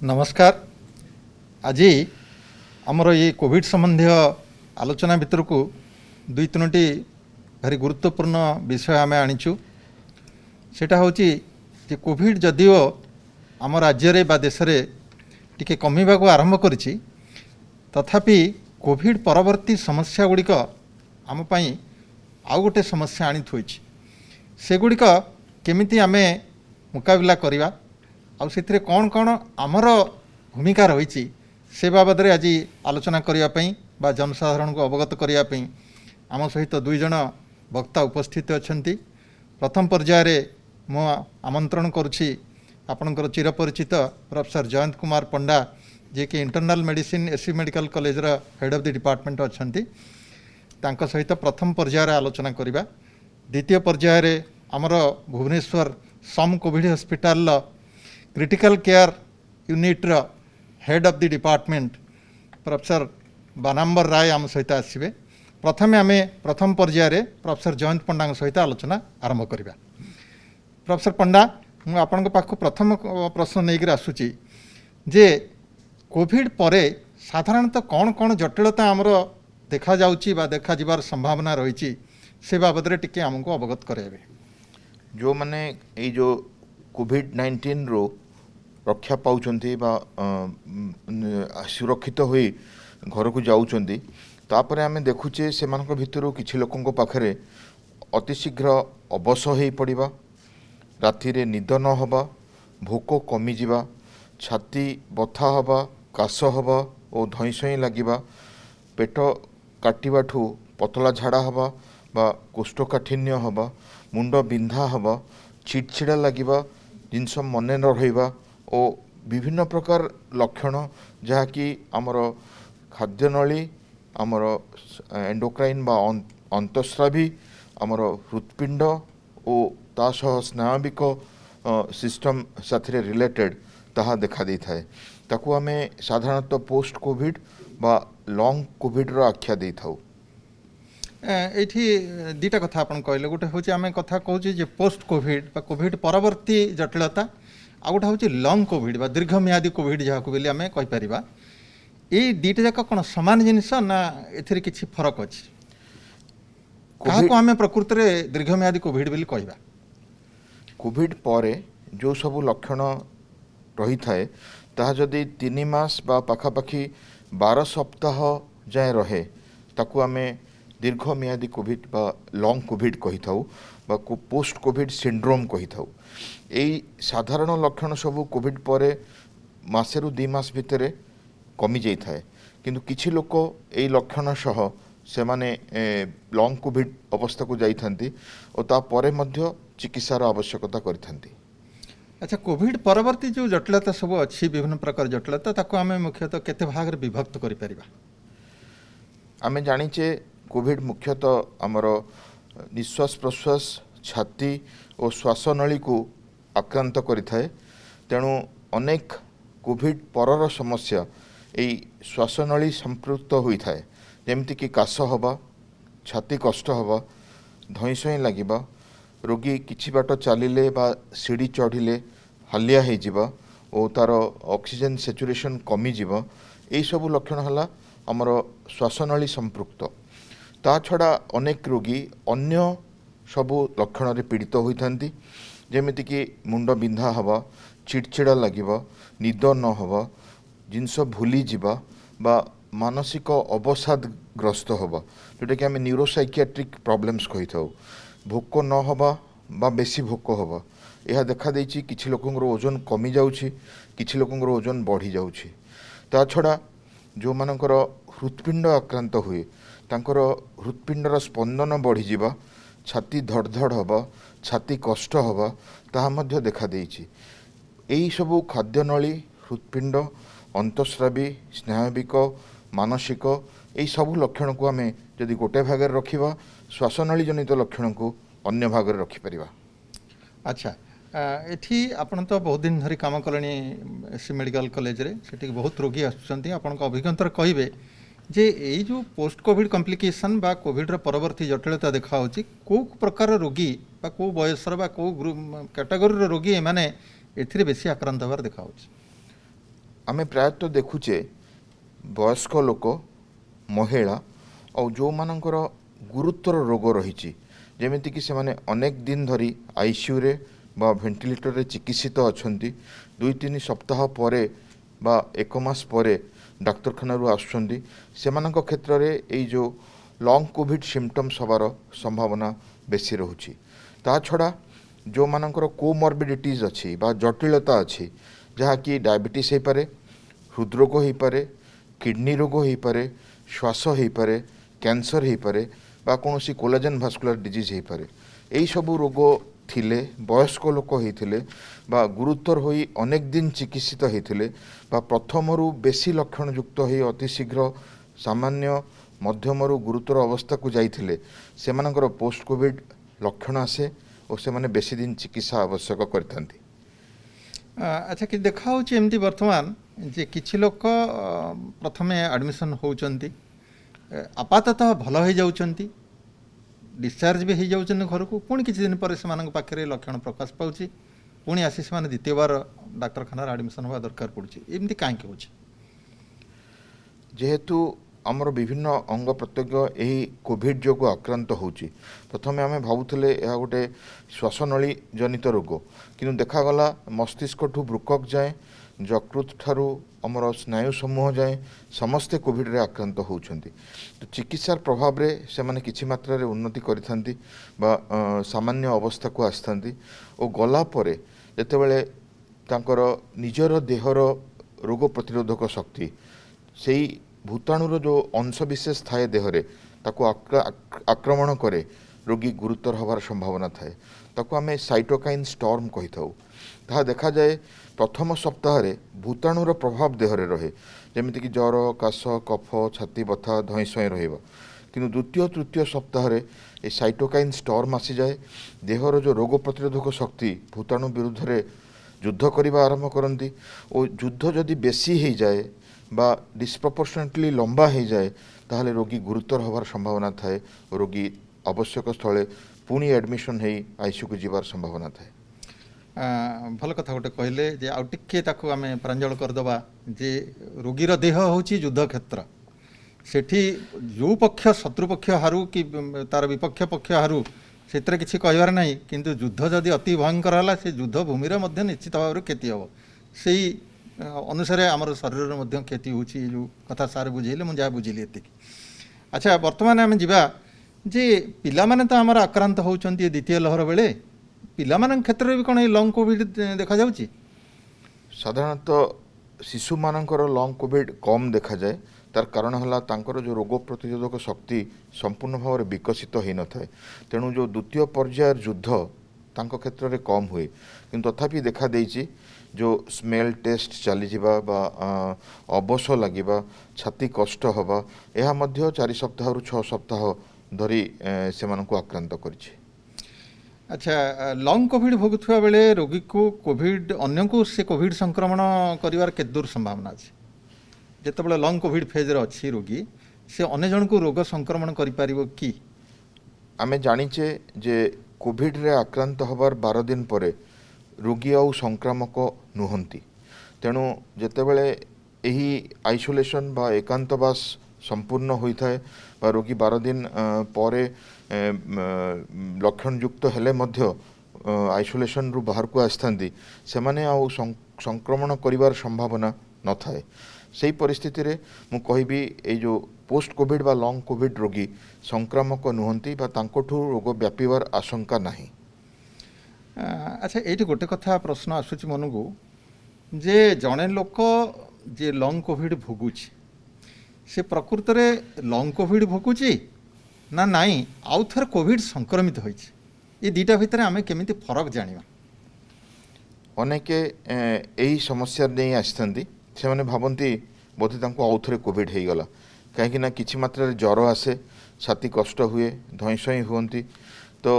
नमस्कार। आज आमर ये कोविड संबंधी आलोचना भितर को दुई तीनोटी भारी गुरुत्वपूर्ण विषय आम आनीचु। सेटा होची जे कोविड जदिओ आम राज्य बा देश में टिके कमिबा को आरंभ करिछि, तथापि कोविड परवर्ती समस्या गुड़िक आम पई आउ गोटे समस्या आनी थोइछि। सेगुड़िक केमिति आमे मुकाबिला करिबा आउ सेथिरे कौन कौन आमर भूमिका रही से बाबद में आज आलोचना करने बा जनसाधारण को अवगत करने आम सहित दुई जन वक्ता उपस्थित अच्छा। प्रथम पर्यायर मु आमंत्रण करुछि आपणकर चिरपरिचित प्रोफेसर जयंत कुमार पंडा जे कि internal medicine SC medical college रा हेड ऑफ द डिपार्टमेंट अच्छा सहित प्रथम पर्यायर आलोचना करवा। द्वितीय पर्यायर आमर Bhubaneswar SUM Covid hospital critical care unit रा head of the department professor Banambar Ray आम सहित आसवे। प्रथमे आम प्रथम पर्यायर प्रोफेसर जयंत पंडा सहित आलोचना आरंभ करवा। प्रोफेसर पंडा मु आपण पाखु प्रथम प्रश्न नहीं आसूची जे कोविड परे साधारणतः कौन कौन जटिलता आमर देखा जाउची बा देखा जिबार संभावना रही से बाबद रे टिके हमको अवगत कराइबे। जो माने ये जो कोविड-19 रो रक्षा पाउचंती बा सुरक्षित होई घर को जाउचंती, तापर आमे देखुचे से मानक भितरु किछि लोकंको पाखरे अति शीघ्र अबस होई पड़िबा, राति रे निद न हबा, भोक कमी जिबा, छाती बथा हबा, काश हबा और धईसई लागिबा, पेट काटिबाठू पतला झाड़ा हबा बा कोष्ठकाठिन्य हबा, मुंड बिंधा हबा, चिड़चिड़ा लागिबा, जिनस मने न रहिबा और विभिन्न प्रकार लक्षण जहाँकि आमर खाद्यनली आमर एंडोक्राइन बा अंतस्रावी आमर हृत्पिंड और तासह स्नायविक सिस्टम साथी रिलेटेड ताहा देखा दी थाए। ताकू आमे साधारणतः पोस्ट कोविड बा लॉन्ग कोविड रो आख्या दे थाउ। एठी दीटा कथा आपन कहले, गोटे होची आमे कथा कहूची जे पोस्ट कोविड बा कोविड परवर्ती जटिलता, आ गोटे होची लॉन्ग कोविड बा दीर्घम्यादी कोविड जहाको बेले आमे कहि परिबा। ए दीटा जाक कोन समान जिनिस ना एथिरे किछि फरक अछि? काहाको आमे प्रकृत रे दीर्घम्यादी कोविड बेले कहबा? कोविड परे जो सब लक्षण रही थाए ताहा जदि 3 मास बा पाखापाखी 12 सप्ताह जाए रहे ताकू आमे दीर्घम्यादी कोविड बा लॉन्ग कोविड कही थाउ बा पोस्ट कोविड सिंड्रोम कही थाउ। एई साधारण लक्षण सब कोविड परे मासेरु 2 मास भितरे कमी जाई थाए, किंतु किछि लोक एई लक्षण सह से माने लॉन्ग कोविड अवस्था को जाई थांती और ता परे मध्य चिकित्सार आवश्यकता करिथांती। अच्छा, कोविड परवर्ती जो जटिलता सब अच्छी विभिन्न प्रकार जटिलता ताको आमे मुख्यतः केते भाग रे विभक्त करि परिबा? आमे जानिचे कोविड मुख्यतः आमर निश्वास प्रश्वास छाती और श्वासनली को आक्रांत करिथाए। तेणु अनेक कोविड परर समस्या यही श्वासनली संपृक्त होता है, जमती कि काश हवा, छाती कष्ट हवा, धईसई लागिबा, रोगी किछि बाट चलिले बा सीढ़ी चढ़िले हालिया हो जिबा और तार ऑक्सीजन सैचुरेशन कमी जिबा। एई सब लक्षण हला आमर श्वासनली संपृक्त। ता छड़ा अनेक रोगी अन्य सबु लक्षण रे पीड़ित होइथांती, जेमिति कि मुंड बिंधा हवा, चिड़चिड़ा लागिबा, निद न हवा, जिनस भूली जिबा बा मानसिक अवसादग्रस्त हवा, जोटा कि आम न्यूरोसाइकियाट्रिक प्रॉब्लम्स कही थाउ। भोक न हवा बा बेसी भोक हवा, यह देखा देछि किछि लोकंर ओजन कमी जाउछि, किछि लोकंर ओजन बढ़ी जाउछि। ता छड़ा जो मानकर हृत्पिंड आक्रांत हुए तांकर हृत्पिंडर स्पंदन बढ़ी जिबा, छाती धड़धड़ हवा, छाती कष्ट हवा, ताहा मध्य देखा देछि। एई सबु खाद्यनली, हृत्पिंड, अंतस्रावी, स्नायविक, मानसिक एई सबु लक्षण को आमे जदि गोटे भाग रखिबा, श्वासनली जनित लक्षण को अन्य भाग रखि परिबा। अच्छा, एठी आपण तो बहुत दिन धरी काम कलेनी एससी मेडिकल कॉलेज रे, सेठी बहुत रोगी आसुचंती। आपण को अभिज्ञता कहिबे जे एई जो पोस्ट कोविड कॉम्प्लिकेशन बा कोविड रे परवर्ती जटिलता देखा होची, को प्रकार रोगी बा को बयसर बा को कैटेगरी रो रोगी माने एथिरे बेसी आक्रांत होबार देखा होची? आमे प्रायतः देखुचे वयस्क लोक महिला और जो मानकर गुरुतर रोग रही जेमिति कि से माने अनेक दिन धरी आईसीयू रे बा वेंटिलेटर रे चिकित्सित अछंती 2-3 सप्ताह परे बा 1 मास परे डाक्तरखाना आसुछंती सेमानक क्षेत्र रे एई जो लॉन्ग कोविड सिम्पटम्स हबार संभावना बेसी रहुछि। ता छड़ा जो मानकर कोमॉर्बिडिटीज अछि बा जटिलता अछि जहा कि डायबिटीज हे पारे, हृदरोग हो पारे, किडनी रोग हो पारे, श्वास हो पारे, कैंसर हो पारे बा कोनोसी कोलाजन भास्कुलर डिजीज हो पारे। एई सबु रोग थिले वयस्क लोक होइथिले बा गुरुतर होई अनेक दिन चिकित्सित होइथिले बा प्रथमरु बेसी लक्षण युक्त होई अति शीघ्र सामान्य मध्यमरु गुरुतर अवस्था को जाइथिले सेमानकर पोस्ट कोविड लक्षण आसे और से माने बेसी दिन चिकित्सा आवश्यक करथांती। अच्छा कि देखा होची एमती वर्तमान जे किछि लोक प्रथमे एडमिशन होउचंती आपाततः भल हो जाउचंती डिस्चार्ज भी हो जाउचंती घर को पुणी किछि दिन पर सेमानक पाखरे लक्षण प्रकाश पाउची पुणी आसी सेमाने द्वितीय बार डाक्तरखाना एडमिशन होवा दरकार पड़ुची एमती काहे के होची जेहेतु आमर विभिन्न अंग प्रत्यंग यही कोविड जो आक्रांत होची प्रथमे आमे भावुथिले यह गोटे श्वासनली जनित रोग किंतु देखागला मस्तिष्क ठू बृकक जाए यकृत ठारू आमर स्नायु समूह जाए समस्ते कोविड रे आक्रांत होउछंती। तो चिकित्सार प्रभाव रे से माने किछि मात्रा रे उन्नति करिथांती बा सामान्य अवस्था को आस्थांती और गला परे जेतेबेले तांकर निजर देहर रोग प्रतिरोधक शक्ति सेई भूताणुर जो अंश विशेष थाए देहरे ताको आक्रमण करे रोगी गुरुतर हबार संभावना थाए ताको आमे साइटोकाइन स्टॉर्म कहि थाउ। ताहा देखा जाए प्रथम सप्ताह रे भूताणुर प्रभाव देहरे रहे जेमिति कि ज्वर काश कफ छाती बथा धई सई रहइबा किंतु द्वितीय तृतीय सप्ताह रे ए साइटोकाइन स्टॉर्म आसी जाए देहर जो रोग प्रतिरोधक शक्ति भूताणु विरुद्ध रे युद्ध करबा आरंभ करंती और युद्ध जदि बेसी हो जाए बा डिस्प्रपोर्शनेटली लंबा हो जाए ताहले रोगी गुरुतर हबार संभावना थाए रोगी आवश्यक स्थले पुणी एडमिशन है आईसीयू को जीवार संभावना थाए। भल कथा गोटे कहले जे आउ टिके ताकू आमे प्रांजल करदबा जे रोगीर देह होची युद्ध क्षेत्र सेठी जो पक्ष शत्रु पक्ष हारू कि तार विपक्ष पक्ष हारू सेतरे किछि कहबार नाही किंतु युद्ध जदि अति भयंकर हला से युद्ध भूमि रे मध्य निश्चित भाव क्षति हबो सेही अनुसार आमर शरीर मध्य क्षति होची जो कथा सार बुझेले मु जा बुझिली एतिक। अच्छा वर्तमान आमे जिबा जे पिला माने तो आमर आक्रांत होउचंती द्वितीय लहर बेले पिला मान क्षेत्र में भी कौन लंग कोविड देखा जाउची साधारणतः शिशु मानकर लंग कोविड कम देखा जाए तार कारण है तांकर जो रोग प्रतिरोधक शक्ति संपूर्ण भाव में विकसित हो न थाए तेणु जो द्वितीय पर्यायर युद्ध तांको क्षेत्र में कम हुए किंतु तथापि देखा देइछि जो स्मेल टेस्ट चली जिबा बा अबस लागिबा छाती कष्ट हवा यह मध्य 4 सप्ताह रु 6 सप्ताह धरी सेमानकु आक्रांत करिछि। अच्छा लंग कोविड भोगुवा बेले रोगी को कोविड अन्य को से कोविड संक्रमण करिवार के दूर संभावना अछि जेतेबेले लंग कोविड फेज रे अछि रोगी से अन्य जन को रोग संक्रमण करि पारिबो कि आमे जानिचे जे कोविड रे आक्रांत हबार 12 दिन परे रोगी आउ संक्रामक नुहंती तेणु जेतेबेले एही आइसोलेशन बा एकांतवास संपूर्ण होइथाय बा रोगी 12 दिन परे लक्षण युक्त हेले मध्य आइसोलेशन रु बाहर को आस्थांती सेमाने आउ संक्रमण करिवार संभावना न थाए सेही परिस्थिति रे मु कहिबी ए जो पोस्ट कोविड बा लंग कोविड रोगी संक्रामक नुहंती बा तांकोठु रोग व्यापीवार आशंका नाही। अच्छा ये गोटे कथा प्रश्न आसूची मन को जे जड़े लोक जे लंग कोविड भोगुची से प्रकृत रे लंग कोविड भोगुची ना नाई आउ थर कोविड संक्रमित होइछि ये दुईटा भितर आमे केमिति फरक जानिबा अनेके एही समस्या नहीं आस्थांती से माने भावंती बोधे तांको आउ थरे कोविड हे गला कहीं ना किछि मात्रा रे ज्वर आसे छाती कष्ट हुए धईसई हुअंती तो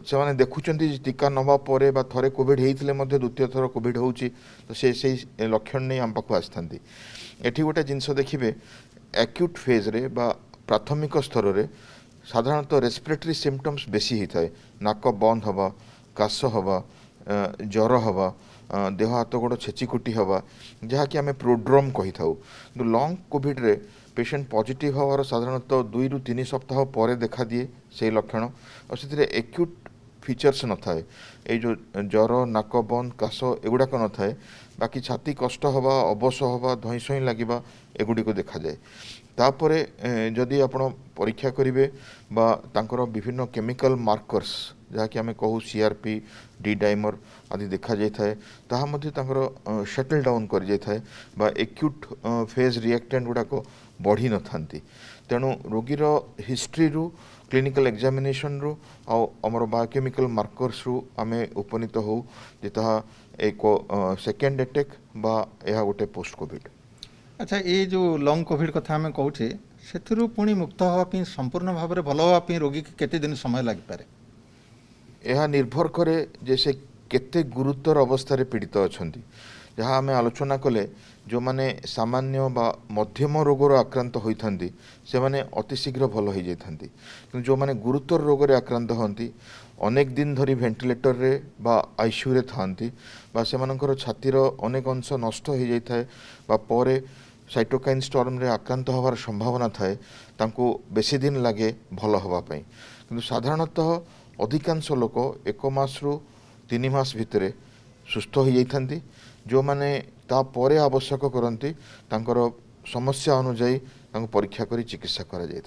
से माने देखुचंती टीका नवा परे बा थरे कोविड हेइथिले मध्ये द्वितीय थर कोविड होउची तो से लक्षण नहीं आम पाखु आस्थांती एठी गोटे जिनस देखिबे एक्यूट फेज रे बा प्राथमिक स्तर रे साधारणतः रेस्पिरेटरी सिम्पटम्स बेसी होता है नाक बंद हवा काश हवा ज्वर हवा देह हाथ गोड़ छेचिकुटी हवा जहाँकि आम प्रोड्रोम कही था कि लंग कोविड रे पेशेंट पॉजिटिव हवार साधारणतः 2 ରୁ 3 सप्ताह पर देखा दिए से लक्षण और से एक्यूट फीचर्स न थाए ये जो ज्वर नाक बंद काश एगुड़ाक न थाए बाकी छाती कष्ट हवा अबस हवा धई सई लगे एगुड़ी को देखा जाए तापरे जदि आपण परीक्षा करेंगे तांकर विभिन्न केमिकल मार्कर्स जहाँकि आम कहू सीआरपी डी डाइमर आदि देखा जाए ताहा मध्य तांकर सेटल डाउन कर जाए थाए बा एक्यूट फेज रिएक्टेंट गुड़ाक बढ़ी न थांती तेणु रोगीर हिस्ट्री रु क्लिनिकल एग्जामिनेशन रु आमर बायोकेमिकल मार्कर्स रु आमे उपनीत हो जे ताहा एक सेकेंड अटैक बा यह गोटे पोस्ट कोविड। अच्छा ये जो लंग कोविड कथा आम कहूँ से पुणी मुक्त हाँपी संपूर्ण भाव में भल हाँपी रोगी की केते दिन समय लग पारे यह निर्भर करे जे से केते गुरुतर अवस्था पीड़ित अच्छा जहाँ आम आलोचना कले जो माने सामान्य बा मध्यम रोगर आक्रांत होती से माने अति शीघ्र भल हो जाती कि जो माने गुरुतर रोग आक्रांत होती अनेक दिन धरी वेंटिलेटर रे बा आईसीयू रे थांती बा सेमानकर छातीर अनेक अंश नष्ट हो जाए बा परे साइटोकाइन स्टॉर्म रे आक्रांत होवार संभावना थाए तांको बेसी दिन लगे भल होवाई किंतु साधारणतः अधिकांश लोक 1 मास रु 3 मास भितरे सुस्थ हो जाती जो माने ता परे आवश्यक करती तांकर समस्या अनुजाई तांको परीक्षा करी चिकित्सा करा जाए।